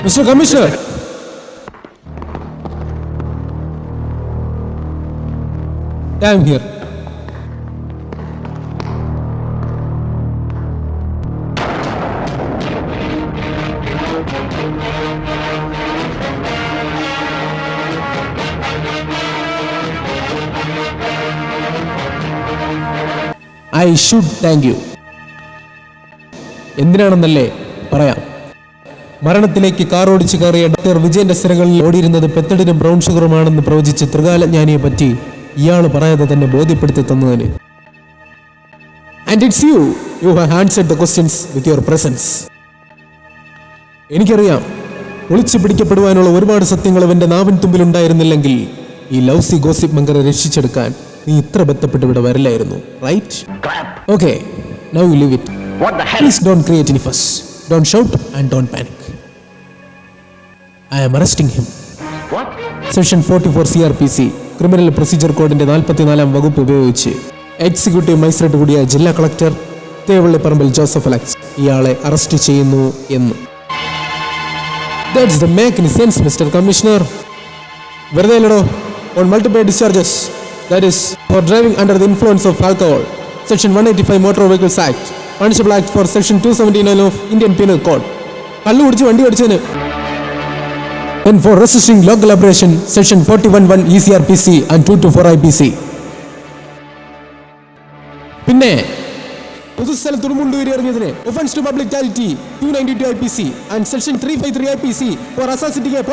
Mr. Commissioner! I am here. I should thank you. എന്തിനാണെന്നല്ലേ പറയാം. മരണത്തിലേക്ക് car ഓടിച്ചു കയറിയ ഡോക്ടർ വിജയന്റെ സ്ഥിരങ്ങളിൽ ഓടിയിരുന്നത് പെത്തഡിനും ബ്രൗൺ ഷുഗറുമാണെന്ന് പ്രവചിച്ച് ത്രികാലജ്ഞാനിയെ പറ്റി ഇയാൾ പറയാതെ തന്നെ ബോധ്യപ്പെടുത്തി തന്നതിന്. And it's you have answered the questions with your presence. എനിക്കറിയാം, ഒളിച്ചു പിടിക്കപ്പെടുവാനുള്ള ഒരുപാട് സത്യങ്ങൾ അവന്റെ നാവിൻ തുമ്പിലുണ്ടായിരുന്നില്ലെങ്കിൽ ഈ ലൗസി ഗോസിപ്പ് മങ്കറെ രക്ഷിച്ചെടുക്കാൻ നീ ഇത്ര ബന്ധപ്പെട്ട് ഇവിടെ വരില്ലായിരുന്നു. Right? Okay, now you leave it. Please don't create any fuss. Don't shout and don't panic. I am arresting him. What? Section 44 CRPC criminal procedure കോഡിന്റെ 44-ാം വകുപ്പ് ഉപയോഗിച്ച് എക്സിക്യൂട്ടീവ് മജിസ്ട്രേറ്റ് കൂടിയ ജില്ലാ കളക്ടർ തേവള്ളിപ്പറമ്പിൽ ജോസഫ് അലക്സ് ഇയാളെ അറസ്റ്റ് ചെയ്യുന്നു എന്ന്. That's the make any sense, Mr. Commissioner. വെറുതെ അല്ലടോ. On multiple discharges, that is for driving under the influence of alcohol, Section 185 Motor Vehicles Act, punishable act for Section 279 of Indian Penal Code. കള്ളു കുടിച്ച് വണ്ടി ഓടിച്ചതിന്. And for resisting local operation, Section 41(1) ECRPC and 224 IPC. പിന്നെ പൊതുസ്ഥലം തുടുമുണ്ടൂരി എറിഞ്ഞതിന് offense to public utility 292 IPC and Section 353 IPC for assassinating a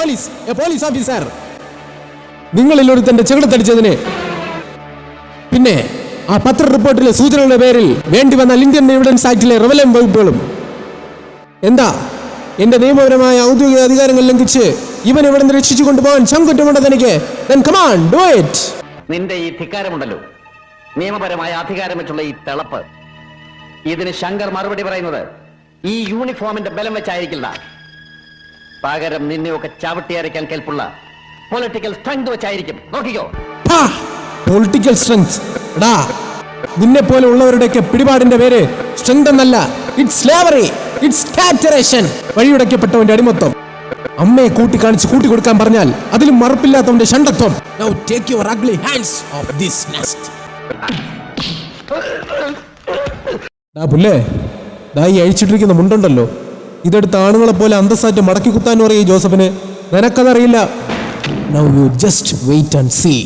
police officer. നിങ്ങളിൽ ഒരുത്തന്റെ ചെകിടത്തടിച്ചതിന്. പിന്നെ ആ പത്ര റിപ്പോർട്ടിലെ സൂചനകളുടെ പേരിൽ വേണ്ടി വന്നാൽ ഇന്ത്യൻ എവിഡൻസ് ആക്ടിലെ റെവലന്റ് വകുപ്പുകളും. എന്താ എന്റെ നിയമപരമായ ഔദ്യോഗിക അധികാരങ്ങൾ ലംഘിച്ച് ഇവൻ ഇവിടെ നിന്ന് രക്ഷിച്ചു കൊണ്ടുപോകാൻ ചങ്കുറ്റമുണ്ടോ തനിക്ക്? Then come on, do it. നിന്റെ ഈ ധിക്കാരമുണ്ടല്ലോ, നിയമപരമായ അധികാരം വെച്ചുള്ള ഈ തിളപ്പ്, ഇതിന് ശങ്കർ മറുപടി പറയുന്നത് ഈ യൂണിഫോമിന്റെ ബലം വെച്ചായിരിക്കില്ല. പകരം നിന്നെയൊക്കെ ചവിട്ടിയരയ്ക്കാൻ കെൽപ്പുള്ള പൊളിറ്റിക്കൽ സ്ട്രെങ്ത് വെച്ചായിരിക്കും. നോക്കിക്കോ. Political strength? എടാ, നിന്നെ പോലെ ഉള്ളവരുടെയൊക്കെ പിടിപാടിന്റെ പേര് സ്ട്രെങ്ത് എന്നല്ല, ഇറ്റ്സ് സ്ലേവറി, ഇറ്റ്സ് കാറ്ററേഷൻ. വഴിയുടയ്ക്കപ്പെട്ടവന്റെ അടിമത്വം. അമ്മയെ കൂട്ടിക്കാണിച്ച് കൂട്ടിക്കൊടുക്കാൻ പറഞ്ഞാൽ അതിലും മറപ്പില്ലാത്തവന്റെ ഷണ്ടത്വം. Now take your ugly hands off this nest. പുല്ലേ, ദായി അഴിച്ചിട്ടിരിക്കുന്ന മുണ്ടുണ്ടല്ലോ, ഇതെടുത്ത് ആണുങ്ങളെ പോലെ അന്തസ്സാറ്റ് മടക്കി കുത്താൻ പറയും ജോസഫിന്. നിനക്കതറിയില്ല. Now you just wait and see.